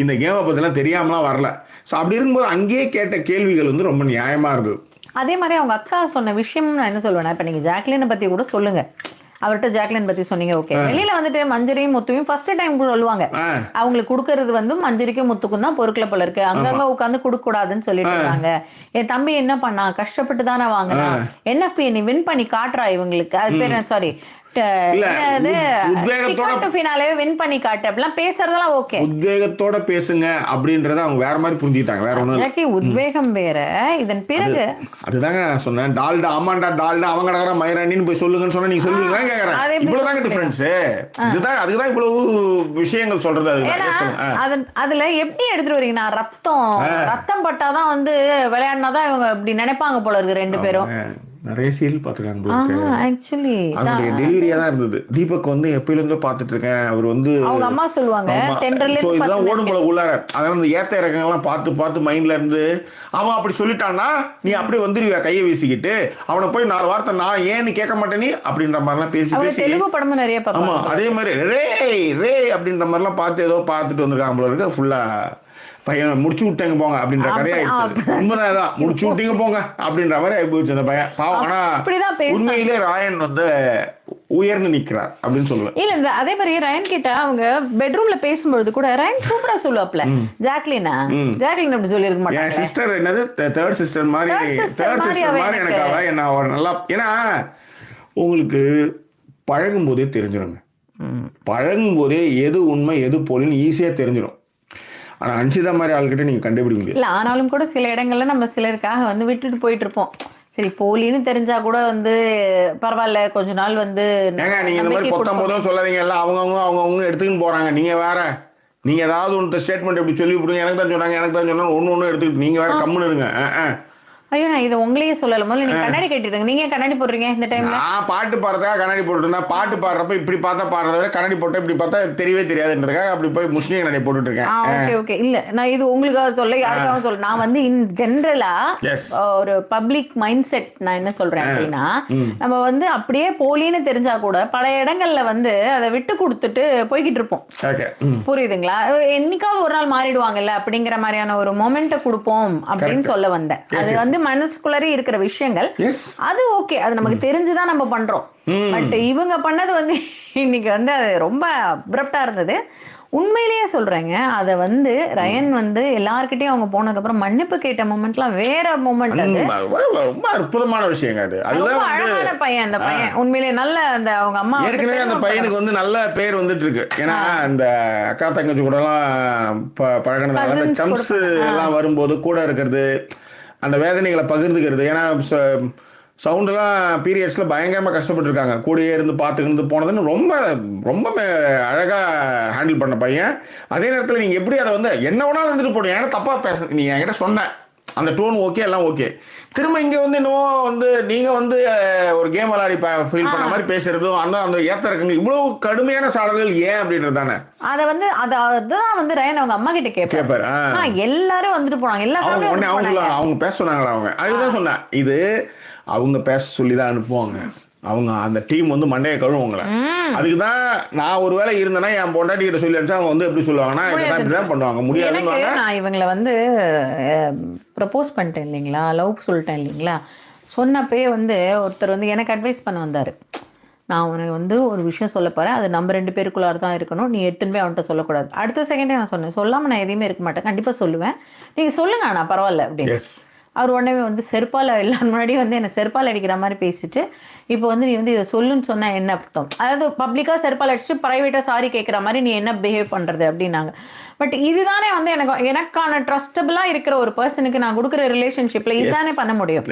இந்த கேமை பற்றிலாம் தெரியாமலாம் வரல. ஸோ அப்படி இருக்கும்போது அங்கேயே கேட்ட கேள்விகள் வந்து ரொம்ப நியாயமாக இருந்தது. அதே மாதிரி அவங்க அக்கா சொன்ன விஷயம் நான் என்ன சொல்லுவேன்னா, இப்போ நீங்கள் ஜாக்லினை பற்றி கூட சொல்லுங்க, அவர்கிட்ட ஜாக்லின் பத்தி சொன்னீங்க, ஓகே. வெளியில வந்துட்டு மஞ்சரியும் முத்துவையும் ஃபர்ஸ்ட் டைம் சொல்லுவாங்க, அவங்களுக்கு கொடுக்கறது வந்து மஞ்சரிக்கும் முத்துக்கும் தான் பொருட்களை போல இருக்கு, அங்கங்க உட்காந்து கொடுக்க கூடாதுன்னு சொல்லிட்டு இருக்காங்க. என் தம்பி என்ன பண்ணா, கஷ்டப்பட்டு தானே வாங்கினா, NFP நீ வின் பண்ணி காட்டுறா இவங்களுக்கு, அது பேர் சாரி உத்வேகத்தோட பேசுங்க அப்படின்றத அவங்க வேற மாதிரி புரிஞ்சுக்கிட்டாங்க, வேற ஒண்ணும். உத்வேகம் வேற. இதன் பிறகு அதுதாங்க நான் சொன்னேன், டால்டா ஆமாண்டா டால்டா அவங்க கடகற மயிராணின்னு போய் சொல்லுங்கன்னு சொன்னா நீங்க சொல்லுவீங்களா கேக்குறேன். இவ்வளவுதாங்க டிஃபரன்ஸ். இதுதான் அதுதான் இவ்வளவு விஷயங்கள் சொல்றது. அதுல எப்படி எடுத்துட்டு வரீங்கன்னா, ரத்தம் பட்டாதான் வந்து விளையாடினாதான் இவங்க இப்படி நினைப்பாங்க போல இருக்கு ரெண்டு பேரும். நிறைய சீரியல் பார்த்துருக்காங்க. அவருடைய டெலிவரியா தான் இருந்தது. தீபக் வந்து எப்பயில இருந்தோ பார்த்துட்டு இருக்கேன், அவர் வந்து அம்மா சொல்லுவாங்க இதுதான் ஓடும் போல உள்ளார. அதனால இந்த ஏத்த இறக்கங்கள்லாம் பார்த்து பார்த்து மைண்ட்ல இருந்து அவன் அப்படி சொல்லிட்டான்னா நீ அப்படியே வந்துருவியா கையை வீசிக்கிட்டு, அவனை போய் 4 வார்த்தை நான் ஏன்னு கேட்க மாட்டேனி அப்படின்ற மாதிரிலாம் பேசி பேசி தெலுங்கு படமும் நிறைய பார்ப்பாங்க. ஆமா அதே மாதிரி ரே ரே அப்படின்ற மாதிரிலாம் பார்த்து ஏதோ பார்த்துட்டு வந்திருக்காங்க போல இருக்கு. ஃபுல்லா பையன் முடிச்சு விட்டாங்க போங்க அப்படின்ற கதையாயிடுச்சு. உண்மைதான், முடிச்சு விட்டீங்க போங்க அப்படின்ற மாதிரி ஆகி போயிடுச்சு அந்த பையன் பாவம். ஆனா உண்மையிலே ராயன் வந்து உயர்ந்து நிக்கிறார் அப்படின்னு சொல்லுவேன். இல்ல அதே மாதிரி ரயன் கிட்ட அவங்க பெட்ரூம்ல பேசும்பொழுது கூட ரயன் சூப்பரா சொல்லுவாப்ல, ஜாக்லின் அப்படி சொல்லி இருக்க மாட்டாங்க. என் சிஸ்டர் என்னது தேர்ட் சிஸ்டர் மாதிரி எனக்கு அவ என்ன நல்லா. ஏன்னா உங்களுக்கு பழகும் போதே தெரிஞ்சிருங்க, பழகும் போதே எது உண்மை எது போலின்னு ஈஸியா தெரிஞ்சிடும். ஆனா அன்சிதா மாதிரி ஆள்கிட்ட நீங்க கண்டுபிடிக்க முடியாது. இல்ல ஆனாலும் கூட சில இடங்கள்ல நம்ம சிலருக்காக வந்து விட்டுட்டு போயிட்டு இருப்போம். சரி போலின்னு தெரிஞ்சா கூட வந்து பரவாயில்ல கொஞ்ச நாள் வந்து. நீங்க இந்த மாதிரி 19 சொல்லாதீங்க, எல்லாம் அவங்கவுங்க எடுத்துக்கின்னு போறாங்க. நீங்க வேற நீங்க ஏதாவது ஒன்று ஸ்டேட்மெண்ட் எப்படி சொல்லி விடுங்க, எனக்கு தான் சொன்னாங்க எனக்கு தான் சொன்னாங்க ஒன்னு எடுத்துக்கிட்டு நீங்க வேற கம்முன்னு இருங்க. ஐயோ நான் இது உங்களையே சொல்லல, முதல்ல நீங்க கண்ணாடி கட்டிடுங்க. நீங்க கண்ணாடி போடுறீங்க இந்த டைம்ல. நான் பாட்டு பாடுறதுக்காக கண்ணாடி போட்டுருந்தேன். பாட்டு பாடுறப்ப இப்படி பார்த்தா பாடுறத விட கண்ணாடி போட்டா இப்படி பார்த்தா தெரியவே தெரியாதுன்றதுக்காக அப்படி போய் முஸ்லீம் கண்ணாடி போட்டுட்டு இருக்கேன். Okay okay. இல்ல நான் இது உங்களுக்காக சொல்ல யாருக்காக சொல்ல, நான் வந்து இன் ஜென்ரலா ஒரு பப்ளிக் மைண்ட் செட் நான் என்ன சொல்றேன் அப்படின்னா, நம்ம வந்து அப்படியே போலின்னு தெரிஞ்சா கூட பல இடங்கள்ல வந்து அதை விட்டு கொடுத்துட்டு போய்கிட்டு இருப்போம். புரியுதுங்களா? என்னைக்காவது ஒரு நாள் மாறிடுவாங்கல்ல அப்படிங்கிற மாதிரியான ஒரு மொமெண்ட்டை கொடுப்போம் அப்படின்னு சொல்ல வந்தேன். அது வந்து மனசுக்குள்ளே இருக்கிற விஷயங்கள் அது ஓகே, அது நமக்கு தெரிஞ்சுதான் நம்ம பண்றோம். பட் இவங்க பண்ணது வந்து இன்னைக்கு வந்து அது ரொம்ப அப்ரப்டா இருந்தது. உண்மையிலேயே சொல்றேங்க, அதை வந்து ரயன் வந்து எல்லார்கிட்டயும் அவங்க போனதுக்கு அப்புறம் மன்னிப்பு கேட்ட மொமெண்ட்லாம் வேற மொமெண்ட். அது ரொம்ப அற்புதமான விஷயம். அதுதான் அழகான பையன் அந்த பையன், உண்மையிலேயே நல்ல அந்த அவங்க அம்மா ஏற்கனவே அந்த பையனுக்கு வந்து நல்ல பேர் வந்துட்டு இருக்கு. ஏன்னா அந்த அக்கா தங்கச்சி கூட எல்லாம் பழகினதால சம்ஸ் எல்லாம் வரும்போது கூட இருக்கிறது, அந்த வேதனைகளை பகிர்ந்துக்கிறது. ஏன்னா சவுண்டெல்லாம் பீரியட்ஸில் பயங்கரமாக கஷ்டப்பட்டுருக்காங்க. கூடயே இருந்து பார்த்துக்கிட்டு போனதுன்னு ரொம்ப ரொம்ப அழகாக ஹேண்டில் பண்ண பையன். அதே நேரத்தில் நீங்கள் எப்படி அதை வந்து என்ன வேணாலும் இருந்துட்டு போடும், ஏன்னா தப்பாக பேச நீ என்கிட்ட சொன்ன அந்த டோன் ஓகே, எல்லாம் ஓகே. திரும்ப இங்கே வந்து இன்னும் வந்து நீங்கள் வந்து ஒரு கேம் விளையாடி ஃபீல் பண்ண மாதிரி பேசுறதும் அந்த ஏத்த இருக்குங்க இவ்வளோ கடுமையான சாடல்கள் ஏன் அப்படின்றது தானே. அதை வந்து அதுதான் வந்து ரயன் அவங்க அம்மா கிட்ட கேட்பாரு. எல்லாரும் வந்துட்டு போனாங்க, அவங்க பேச சொன்னாங்களா, அவங்க அதுதான் சொன்னேன். இது அவங்க பேச சொல்லி தான் அனுப்புவாங்க. அவங்க அந்த டீம் வந்து மண்டையை கழுவுங்கள. அதுக்கு தான் நான் ஒரு வேளை இருந்தேன்னா என் பொண்டாட்டி கிட்ட சொல்லி அனுப்பிச்சா அவங்க வந்து எப்படி சொல்லுவாங்கன்னா இப்படிதான் பண்ணுவாங்க, முடியாது. நான் இவங்களை வந்து ப்ரப்போஸ் பண்ணிட்டேன் இல்லைங்களா, லவ் சொல்லிட்டேன் இல்லைங்களா, சொன்னப்பே வந்து ஒருத்தர் வந்து எனக்கு அட்வைஸ் பண்ண வந்தார். நான் உனக்கு வந்து ஒரு விஷயம் சொல்ல போகிறேன், அது நம்ம 2 பேருக்குள்ளார தான் இருக்கணும், நீ எடுத்துன்னு போய் அவன்கிட்ட சொல்லக்கூடாது. அடுத்த செகண்டே நான் சொன்னேன், சொல்லாமல் நான் எதையுமே இருக்க மாட்டேன், கண்டிப்பாக சொல்லுவேன், நீங்கள் சொல்லுங்க நான் பரவாயில்ல அப்படின்னு. அவர் உடனே வந்து செருப்பால் எல்லாரும் முன்னாடியே வந்து என்னை செருப்பால் அடிக்கிற மாதிரி பேசிட்டு, இப்போ வந்து நீ வந்து இதை சொல்லுன்னு சொன்னால் என்ன அர்த்தம், அதாவது பப்ளிக்காக செருப்பால் அடிச்சுட்டு ப்ரைவேட்டாக சாரி கேட்குற மாதிரி நீ என்ன பிஹேவ் பண்ணுறது அப்படின்னாங்க. பட் இதுதானே வந்து எனக்கான ட்ரஸ்டபுளாக இருக்கிற ஒரு பர்சனுக்கு நான் கொடுக்குற ரிலேஷன்ஷிப்பில் இதுதானே பண்ண முடியும்.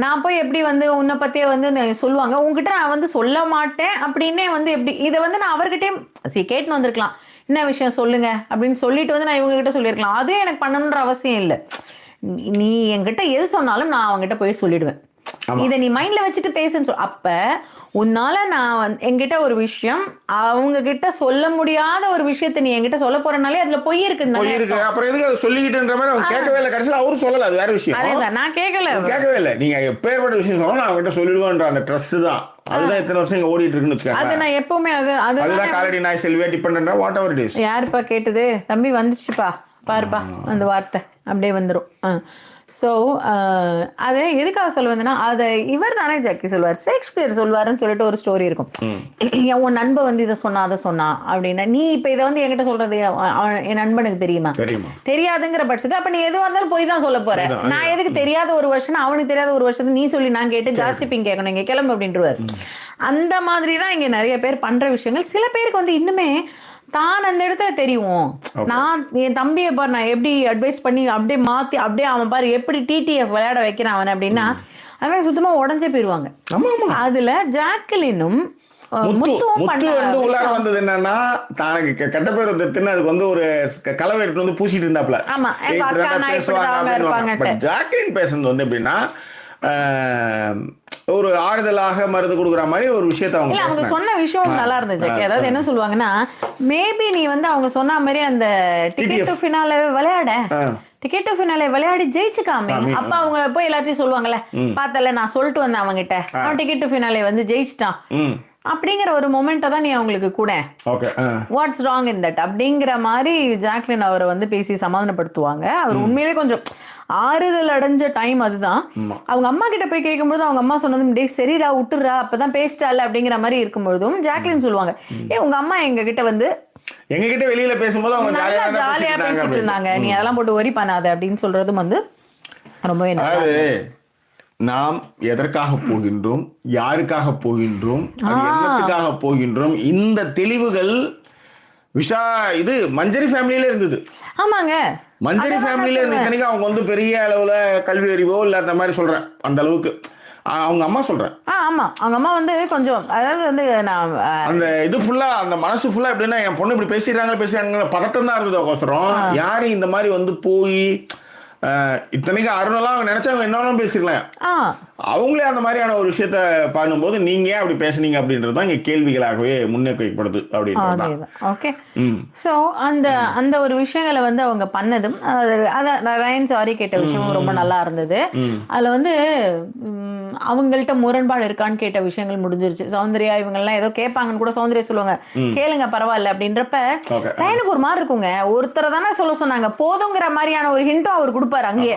நான் போய் எப்படி வந்து உன்னை பற்றியே வந்து சொல்லுவாங்க, உங்ககிட்ட நான் வந்து சொல்ல மாட்டேன் அப்படின்னே வந்து எப்படி இதை வந்து நான் அவர்கிட்டே கேட்டுன்னு வந்திருக்கலாம், என்ன விஷயம் சொல்லுங்க அப்படின்னு சொல்லிட்டு வந்து நான் இவங்ககிட்ட சொல்லியிருக்கலாம். அதுவும் எனக்கு பண்ணணுன்ற அவசியம் இல்லை. நீ என்கிட்ட எது சொன்னாலும் நான் அவங்ககிட்ட போய் சொல்லிடுவேன், இதை நீ மைண்ட்ல வச்சுட்டு பேசுன்னு அப்ப உன்னால நான் என்கிட்ட ஒரு விஷயம் அவங்க கிட்ட சொல்ல முடியாத ஒரு விஷயத்தை நீ என்கிட்ட சொல்ல போறனாலே அதுல பொய் இருக்கு. அப்புறம் எதுக்கு அதை சொல்லிக்கிட்டுன்ற மாதிரி அவங்க கேட்கவே இல்லை. கடைசியில் அவரும் சொல்லல, அது வேற விஷயம். அதேதான், நான் கேட்கவே இல்லை. நீங்க எப்பேற்பட்ட விஷயம் சொன்னாலும் நான் அவங்ககிட்ட சொல்லிடுவேன்ற அந்த ட்ரஸ்ட் தான். அதுதான் இத்தனை வருஷம் இங்க ஓடிட்டு இருக்குன்னு வச்சுக்கோங்க. அது நான் எப்பவுமே அதுதான் காலடி நாய் செல்வியா டிபெண்டன்டா வாட் எவர் இட் இஸ். யாருப்பா கேட்டது, தம்பி வந்துச்சுப்பா பாருப்பா, அந்த வார்த்தை அப்படியே வந்துடும். ஸோ அதை எதுக்காக சொல்ல வந்தேன்னா, அதை இவர் தானே ஜக்கி சொல்வார், ஷேக்ஸ்பியர் சொல்வாருன்னு சொல்லிட்டு ஒரு ஸ்டோரி இருக்கும். உன் நண்பன் வந்து இதை சொன்னா அதை சொன்னா அப்படின்னா, நீ இப்போ இதை வந்து என்கிட்ட சொல்றது என் நண்பனுக்கு தெரியுமா, தெரியாதுங்கிற பட்சத்தில் அப்போ நீ எதுவாக இருந்தாலும் போய் தான் சொல்ல போற. நான் எதுக்கு தெரியாத ஒரு வருஷம் அவனுக்கு தெரியாத ஒரு வருஷத்தை நீ சொல்லி நான் கேட்டு காசிப்பிங் கேட்கணும், இங்கே கிளம்பு அப்படின்ட்டுருவார். அந்த மாதிரி தான் இங்கே நிறைய பேர் பண்ற விஷயங்கள். சில பேருக்கு வந்து இன்னுமே தான் அந்த இடத்துல தெரியும், நான் என் தம்பியை பாரு நான் எப்படி அட்வைஸ் பண்ணி அப்படியே மாத்தி அப்படியே அவன் பாரு எப்படி டிடிஎஃப் விளையாட வைக்கிறான் அவன் அப்படின்னா அவன் சுத்தமா உடஞ்சே போயிருவாங்க. அதுல ஜாக்லினும் உள்ளார வந்தது என்னன்னா, தனக்கு கெட்ட பேர் தின்னு அதுக்கு வந்து ஒரு கலவை எடுத்து வந்து பூசிட்டு இருந்தாப்ல. ஜாக்லின் பேசுறது வந்து எப்படின்னா ஒரு ஆறுதலாக மருந்து கொடுக்குற மாதிரி ஒரு விஷயத்தை அவங்க சொன்ன விஷயம் நல்லா இருந்துச்சு. அதாவது என்ன சொல்லுவாங்கன்னா, மேபி நீ வந்து அவங்க சொன்ன மாதிரி அந்த டிக்கெட் டு ஃபினாலே விளையாடி ஜெயிச்சுக்காம அப்ப அவங்க போய் எல்லாத்தையும் சொல்லுவாங்கல்ல, பார்த்தல நான் சொல்லிட்டு வந்தேன் அவங்ககிட்ட, அவன் டிக்கெட் டு ஃபினாலே வந்து ஜெயிச்சிட்டான் அப்படிங்கிற ஒரு மொமெண்ட்டை தான் நீ அவங்களுக்கு கூட வாட்ஸ் ராங் இன் தட் அப்படிங்கிற மாதிரி ஜாக்லின் அவரை வந்து பேசி சமாதானப்படுத்துவாங்க. அவர் உண்மையிலே கொஞ்சம் ஆறுதல் அடைஞ்ச டைம் அதுதான். அவங்க அம்மா கிட்ட போய் கேட்கும்போது அவங்க அம்மா சொன்னதும் டே சரிடா விட்டுறா அப்பதான் பேசிட்டால அப்படிங்கிற மாதிரி இருக்கும்பொழுதும் ஜாக்லின் சொல்லுவாங்க, உங்க அம்மா எங்க கிட்ட வந்து எங்ககிட்ட வெளியில பேசும்போது அவங்க ஜாலியா பேசிட்டு இருந்தாங்க, நீ அதெல்லாம் போட்டு ஒரி பண்ணாத அப்படின்னு சொல்றதும் வந்து ரொம்பவே. நாம் எதற்காக போகின்றோம், யாருக்காக போகின்றோம், என்னத்துக்காக போகின்றோம், இந்த தெளிவுகள் இது மஞ்சரி ஃபேமிலியில இருந்தது. ஆமாங்க, மஞ்சரி ஃபேமிலியில இருந்து இத்தனைக்கும் அவங்க வந்து பெரிய அளவுல கல்வி அறிவோ இல்லாத மாதிரி சொல்றேன், அந்த அளவுக்கு அவங்க அம்மா சொல்றேன். ஆமா, அவங்க அம்மா வந்து கொஞ்சம் அதாவது வந்து நான் அந்த இது ஃபுல்லா அந்த மனசு ஃபுல்லா எப்படின்னா என் பொண்ணு இப்படி பேசுறாங்க பதட்டம் தான் இருந்தது. அவசரம் யாரும் இந்த மாதிரி வந்து போய் இத்தனைக்கு அருணெல்லாம் அவங்க நினைச்சவங்க என்னெல்லாம் பேசிக்கலாம், அவங்களே அந்த மாதிரியான ஒரு விஷயத்த பண்ணும்போது நீங்க ஏன் அப்படி பேசுனீங்க அப்படின்றது தான் இங்க கேள்விகளாகவே முன்னெடுக்கப்படுது அப்படின்றது. ஓகே, ஸோ அந்த ஒரு விஷயங்களை வந்து அவங்க பண்ணதும் ரயன் சாரி கேட்ட விஷயமும் ரொம்ப நல்லா இருந்தது. அதுல வந்து அவங்கள்ட்ட முரண்பாடு இருக்கான்னு கேட்ட விஷயங்கள் முடிஞ்சிருச்சு. சௌந்தர்யா இவங்கெல்லாம் ஏதோ கேட்பாங்கன்னு கூட சௌந்தர்யா சொல்லுவாங்க, கேளுங்க பரவாயில்ல அப்படின்றப்ப ரயனுக்கு ஒரு மாதிரி இருக்குங்க, ஒருத்தரை தானே சொல்ல சொன்னாங்க போதுங்கிற மாதிரியான ஒரு ஹிண்ட்டும் அவர் கொடுப்பாரு. அங்கேயே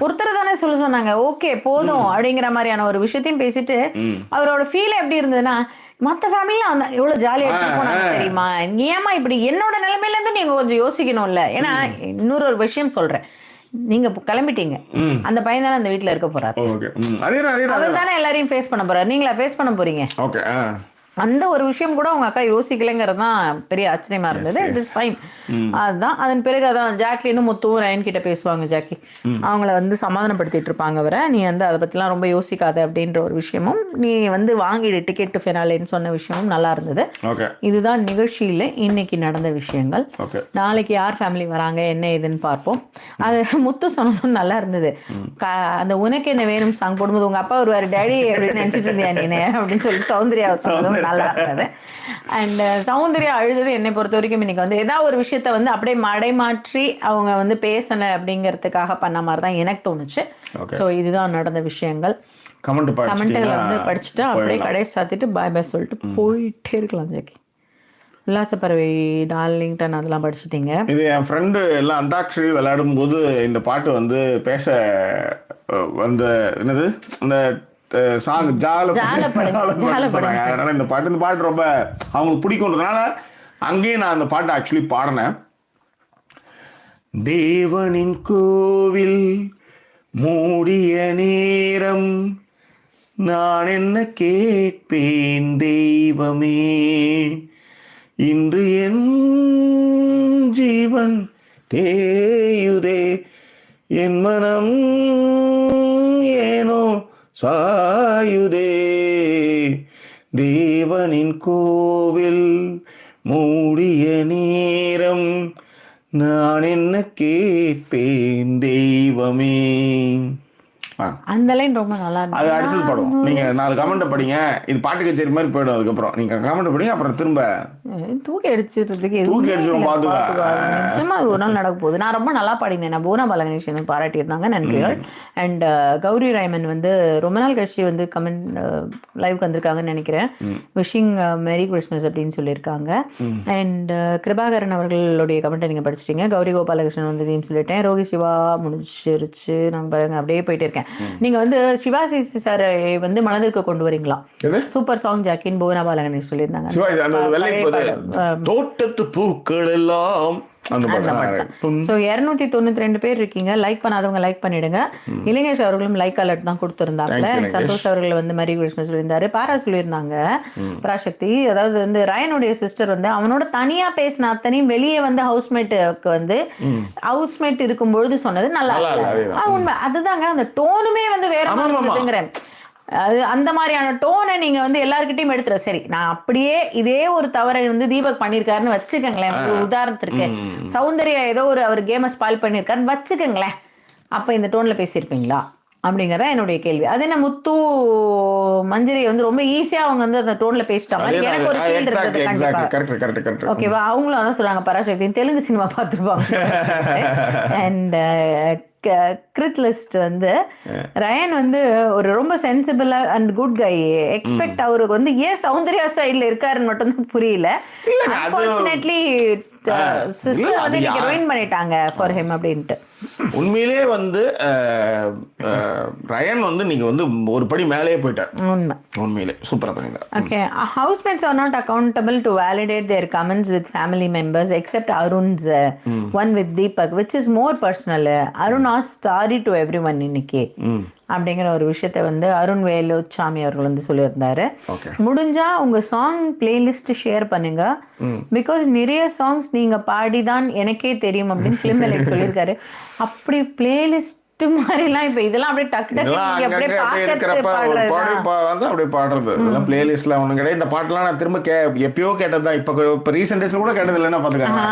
ஒருத்தரை தானே சொல்ல சொன்னாங்க, ஓகே போதும் அப்படிங்கிற மாதிரியான ஒரு விஷயத்தையும் பேசிட்டு அவரோட ஃபீல் எப்படி இருந்ததுன்னா, மற்ற ஃபேமிலியில அந்த எவ்வளவு ஜாலியா எடுத்து போனாங்க தெரியுமா, ஏமா இப்படி என்னோட நிலைமையில இருந்து நீங்க கொஞ்சம் யோசிக்கணும்ல. ஏன்னா இன்னொரு ஒரு விஷயம் சொல்றேன், நீங்க கிளம்பிட்டீங்க, அந்த பையன் தானே அந்த வீட்டுல இருக்க போறாரு, அவர் தானே எல்லாரையும் ஃபேஸ் பண்ண போறாரு, நீங்களா ஃபேஸ் பண்ண போறீங்க. அந்த ஒரு விஷயம் கூட அவங்க அக்கா யோசிக்கலைங்கிறது தான் பெரிய ஆச்சரியமா இருந்தது. It is fine. அதுதான். அதன் பிறகு அதான் ஜாக்லினும் முத்துவும் ரயன் கிட்ட பேசுவாங்க. ஜாக்கி அவங்கள வந்து சமாதானப்படுத்திட்டு இருப்பாங்க. அவரை நீ வந்து அதை பத்திலாம் ரொம்ப யோசிக்காத அப்படின்ற ஒரு விஷயமும், நீ வந்து வாங்கிடு டிக்கெட் ஃபினாலேன்னு சொன்ன விஷயமும் நல்லா இருந்தது. இதுதான் நிகழ்ச்சியில இன்னைக்கு நடந்த விஷயங்கள். நாளைக்கு யார் ஃபேமிலி வராங்க என்ன ஏதுன்னு பார்ப்போம். அது முத்து சொன்னதும் நல்லா இருந்தது. அந்த உனக்கு என்ன வேணும் சாங் போடும்போது உங்க அப்பா வருவாரு, டேடி அப்படின்னு நினைச்சிட்டு இருந்தியா நீனே அப்படின்னு சொல்லி சௌந்தர்யா சொன்னதும் நல்லா இருந்தது. அண்ட் சௌந்தர்யா அழுதது என்னை பொறுத்த வரைக்கும் இன்னைக்கு வந்து ஏதாவது ஒரு விஷயத்த வந்து அப்படியே மடைமாற்றி அவங்க வந்து பேசல அப்படிங்கிறதுக்காக பண்ண மாதிரி தான் எனக்கு தோணுச்சு. ஸோ இதுதான் நடந்த விஷயங்கள். கமெண்ட்டுகளை வந்து படிச்சுட்டு அப்படியே கடையை சாத்திட்டு பாய் பாய் சொல்லிட்டு போயிட்டே இருக்கலாம். ஜாக்கி உல்லாசப்பறவை டார்லிங்டன் அதெல்லாம் படிச்சுட்டீங்க. இது என் ஃப்ரெண்டு எல்லாம் அந்தாக்ஷரி விளையாடும் போது இந்த பாட்டு வந்து பேச வந்து என்னது அந்த சாங் சொன்னாங்க. அதனால இந்த பாட்டு ரொம்ப அவங்களுக்கு பிடிக்கும்ன்றதுனால அங்கேயும் நான் அந்த பாட்டை ஆக்சுவலி பாடினேன். தேவனின் கோவில் மூடிய நேரம் நான் என்ன கேட்பேன் தெய்வமே, இன்று என் ஜீவன் தேயுதே, என் மனம் ஏனோ சாயுதே, தேவனின் கோவில் மூடிய நேரம் நான் என்ன கேட்பேன் தெய்வமே. அந்த லைன் ரொம்ப நல்லா இருக்கு. அது அடுத்தது பாடுவோம். நீங்க 4 கமெண்ட் படிங்க. இது பாட்டு கச்சேரி மாதிரி போயிடும். அதுக்கப்புறம் நீங்க கமெண்ட் படிங்க, அப்புறம் திரும்ப தூக்கி அடிச்சிருக்கிறதுக்கு நிச்சயமா ஒரு நாள் நடக்க போகுது. நான் ரொம்ப நல்லா பாடினேன். நான் பூனா பாலகணேசன் பாராட்டி இருந்தாங்க, நன்றிகள். அண்ட் கௌரி ராய்மன் வந்து ரொம்ப நாள் கழிச்சு வந்து கமெண்ட் லைவ்க்கு வந்திருக்காங்கன்னு நினைக்கிறேன். விஷிங் மேரி கிறிஸ்மஸ் அப்படின்னு சொல்லியிருக்காங்க. அண்ட் கிருபாகரன் அவர்களுடைய கமெண்ட்டை நீங்க படிச்சிட்டீங்க. கௌரி கோபாலகிருஷ்ணன் வந்ததையும் சொல்லிட்டேன். ரோகி சிவா முடிச்சிருச்சு. நான் பாருங்க அப்படியே போயிட்டே இருக்கேன். நீங்க வந்து சிவாசி சார் வந்து மனதிற்கு கொண்டு வரீங்களா? சூப்பர் சாங் ஜாக்கின் பூனா பாலகணேசன் சொல்லியிருந்தாங்க. தோட்டத்து பூக்கள் எல்லாம் 292 பேர் இருக்கீங்க. லைக் பண்ணாதவங்க லைக் பண்ணிடுங்க. இளைஞர் அவர்களும் லைக் அலர்ட் தான் கொடுத்திருந்தாங்க. சந்தோஷ் அவர்கள் வந்து மேரி கிறிஸ்மஸ் சொல்லியிருந்தாரு. பாரா சொல்லியிருந்தாங்க பராசக்தி. அதாவது வந்து ரயனுடைய சிஸ்டர் வந்து அவனோட தனியா பேசின அத்தனையும் வெளியே வந்து ஹவுஸ்மேட்டுக்கு வந்து ஹவுஸ்மேட் இருக்கும்பொழுது சொன்னது நல்லா உண்மை. அதுதாங்க அந்த டோனுமே வந்து வேற மாதிரிங்கிறேன். அது அந்த மாதிரியான டோனை நீங்க வந்து எல்லாருக்கிட்டையும் எடுத்துற. சரி, நான் அப்படியே இதே ஒரு தவறை வந்து தீபக் பண்ணிருக்காருன்னு வச்சுக்கங்களேன். உதாரணத்திற்கு சௌந்தர்யா ஏதோ ஒரு அவர் கேமை ஸ்பாயில் பண்ணிருக்காருன்னு வச்சுக்கங்களேன். அப்ப இந்த டோன்ல பேசியிருப்பீங்களா அப்படிங்கறத என்னுடைய கேள்வி. அது என்ன முத்து மஞ்சரி வந்து ரொம்ப ஈஸியா அவங்க வந்து அந்த டோன்ல பேசிட்டாங்க. எனக்கு ஒரு ஃபீல் இருக்கு. ஓகேவா? அவங்களும் அதான் சொல்றாங்க பராசக்தி தெலுங்கு சினிமா பார்த்துருப்பாங்க. அண்ட் கிரித் லிஸ்ட் வந்து ரயன் வந்து ஒரு ரொம்ப sensible and good guy. Expect அவருக்கு வந்து ஏன் சௌந்தர்யா சைடுல இருக்காருன்னு மட்டும் தான் புரியல. அன்பார்ச்சுனேட்லி சிஸ்டர் வந்து நீங்க ரோயின் பண்ணிட்டாங்க ஃபார் ஹிம் அப்படின்ட்டு. உண்மையிலே வந்து ரயன் வந்து நீங்க வந்து ஒரு படி மேலேயே போயிட்டார். உண்மையிலே சூப்பரா பண்ணிருக்காரு. Okay, housemates are not accountable to validate their comments with family members except Arun's one with Deepak which is more personal. Arun has sorry to everyone இன்னைக்கு அப்படிங்கிற ஒரு விஷயத்த வந்து அருண் வேலுச்சாமி அவர்கள் வந்து சொல்லியிருந்தாரு. முடிஞ்சா உங்க சாங் பிளேலிஸ்ட் ஷேர் பண்ணுங்க. பிகாஸ் நிறைய சாங்ஸ் நீங்க பாடிதான் எனக்கே தெரியும் அப்படின்னு ஃபிலிம் லைட் சொல்லியிருக்காரு. அப்படி பிளேலிஸ்ட் மாதிரிலாம் இப்ப இதெல்லாம் அப்படியே டக்கு டக்கு அப்படியே பாடுறது இதெல்லாம் பிளேலிஸ்ட்ல ஒண்ணு கிடையாது. இந்த பாட்டுலாம் நான் திரும்ப எப்பயோ கேட்டதுதான். இப்ப ரீசெண்ட் டேஸ்ல கூட கேட்டது இல்லைன்னா பாத்துக்காங்க.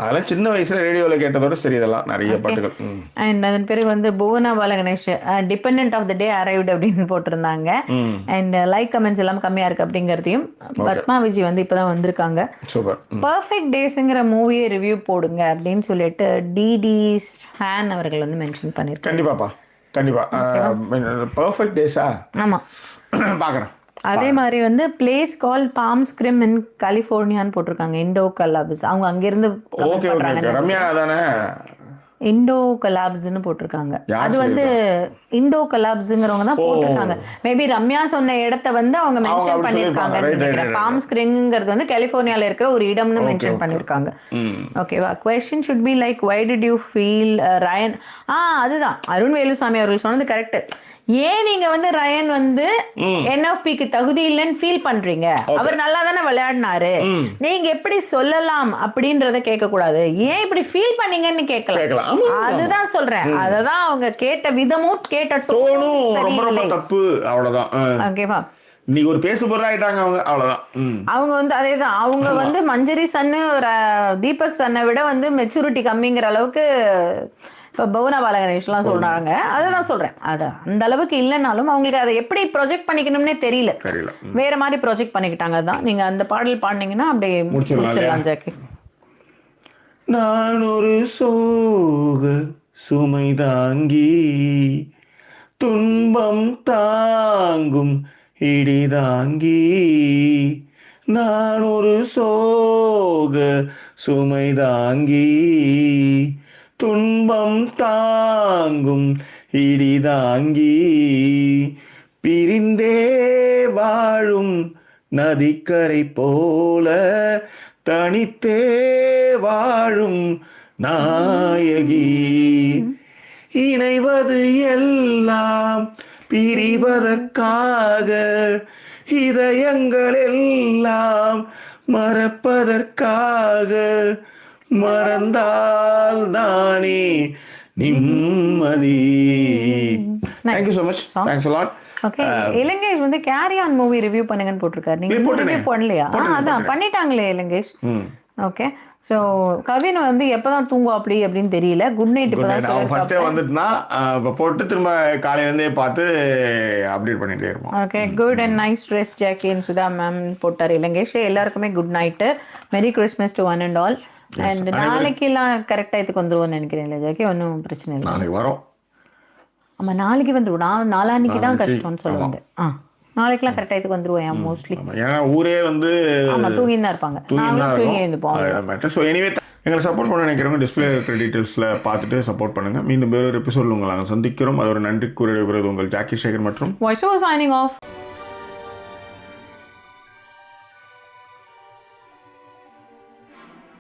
அதெல்லாம் சின்ன வயசுல ரேடியோல கேட்டதோட சரி. இதெல்லாம் நிறைய பாட்டுகள். அண்ட் அதன் பிறகு வந்து Bhuvana Balaganesh dependent of the day arrived அப்படின்னு போட்டிருந்தாங்க. அண்ட் லைக் கமெண்ட்ஸ் எல்லாம் கம்மியா இருக்கு அப்படிங்கறதையும். பத்மா விஜய் வந்து இப்பதான் வந்திருக்காங்க. பர்ஃபெக்ட் டேஸ்ங்கிற மூவியை ரிவ்யூ போடுங்க அப்படின்னு சொல்லிட்டு டிடி ஃபேன் அவர்கள் வந்து மென்ஷன் பண்ணிருக்காங்க. கண்டிப்பாப்பா, கண்டிப்பா. பர்ஃபெக்ட் டேஸா? ஆமா, பாக்குறேன். அதே மாதிரி வந்து பிளேஸ் கால் பாம் ஸ்கிரிம் இன் கலிஃபோர்னியான்னு போட்டிருக்காங்க. இண்டோ கலாப்ஸ் அவங்க அங்கிருந்து ரம்யா தானே இண்டோ கலாப்ஸ்னு போட்டிருக்காங்க. அது வந்து இண்டோ கலாப்ஸ்ங்கிறவங்க தான் போட்டிருக்காங்க. மேபி ரம்யா சொன்ன இடத்த வந்து அவங்க மென்ஷன் பண்ணிருக்காங்க. பாம் ஸ்கிரிங்கிறது வந்து கலிஃபோர்னியால இருக்கிற ஒரு இடம்னு மென்ஷன் பண்ணிருக்காங்க. ஓகேவா? Question should be like why did you feel Ryan? அதுதான் அருண் வேலுசாமி அவர்கள் சொன்னது கரெக்ட். ஏன் நீங்க வந்து ரயன் வந்து NFPக்கு தகுதி இல்லைன்னு ஃபீல் பண்றீங்க? அவர் நல்லா தானே விளையாடினாரு, நீங்க எப்படி சொல்லலாம் அப்படின்றத கேட்க கூடாது. ஏன் இப்படி ஃபீல் பண்ணீங்கன்னு கேட்கலாம். அதுதான் சொல்றேன். அததான் அவங்க கேட்ட விதமும் கேட்ட டோனும் ரொம்ப தப்பு. அவ்வளவுதான். ஓகேவா? நீ ஒரு பேசு பொருள் ஆயிட்டாங்க அவங்க. அவ்வளவுதான். அவங்க வந்து அதேதான். அவங்க வந்து மஞ்சரி சன்னு தீபக் சன்னை விட வந்து மெச்சூரிட்டி கம்மிங்கிற அளவுக்கு இப்போ பவுனா பாலகணேஷ்லாம் சொல்றாங்க. அதுதான் சொல்றேன். அது அந்த அளவுக்கு இல்லைனாலும் அவங்களுக்கு அதை எப்படி ப்ரொஜெக்ட் பண்ணிக்கணும்னே தெரியல. வேற மாதிரி ப்ரொஜெக்ட் பண்ணிக்கிட்டாங்க. அதான் நீங்க அந்த பாடல் பாடினீங்கன்னா அப்படியே முடிச்சிடலாம் ஜாக்கி. நான் ஒரு சோக சுமை தாங்கி துன்பம் தாங்கும் இடிதாங்கி, நான் ஒரு சோக சுமை தாங்கி துன்பம் தாங்கும் இடிதாங்கி, பிரிந்தே வாழும் நதிக்கரை போல தனித்தே வாழும் நாயகி, இணைவது எல்லாம் பிரிவதற்காக, இதயங்கள் எல்லாம் மறப்பதற்காக, மறந்தால் தானே நிம்மதி. Thank you so much. Thanks a lot. Okay, Ilankesh வந்து கேரி ஆன் மூவி ரிவ்யூ பண்ணுங்கன்னு போட்டிருக்காரு. நீங்க ரிவ்யூ பண்ணலையா? அதான் பண்ணிட்டாங்களே இலங்கேஷ். ஓகே, சோ கவின் வந்து எப்பதான் தூங்கும் அப்படின்னு தெரியல. குட் நைட் இப்பதான் சொல்லிருக்காங்க. ஃபர்ஸ்ட் வந்துட்டுனா போட்டு திரும்ப காலையில இருந்தே பார்த்து அப்டேட் பண்ணிட்டே இருப்போம். Okay, good and nice rest Jackie and Sudha ma'am போட்டார் இலங்கேஷ். எல்லாருக்குமே good night, merry Christmas to one and all. And நாளைக்கெல்லாம் கரெக்ட் டைத்துக்கு வந்துருவோம்னு நினைக்கிறேன் ஜாக்கி. ஒன்றும் பிரச்சனை இல்லை. நாளைக்கு வரோம். ஆமா, நாளைக்கு வந்துருவோம். நாளான்னைக்கு தான் கஷ்டம்னு சொல்லுவாங்க. நாளைக்கெல்லாம் கரெக்ட் டைத்துக்கு வந்துருவோம் மோஸ்ட்லி. ஏன்னா ஊரே வந்து தூங்கின்னு தான் இருப்பாங்க. தூங்கி எழுந்துப்போம். ஸோ எனிவே எங்களை சப்போர்ட் பண்ண நினைக்கிறவங்க டிஸ்பிளே இருக்கிற டீட்டெயில்ஸில் பார்த்துட்டு சப்போர்ட் பண்ணுங்க. மீண்டும் வேறொரு எபிசோட் உங்களை நாங்கள் சந்திக்கிறோம். அது ஒரு நன்றி கூறிய உங்கள் ஜாக்கி சேகர் மற்றும் வாய்ஸ் ஓவர் சைனிங் ஆஃப்.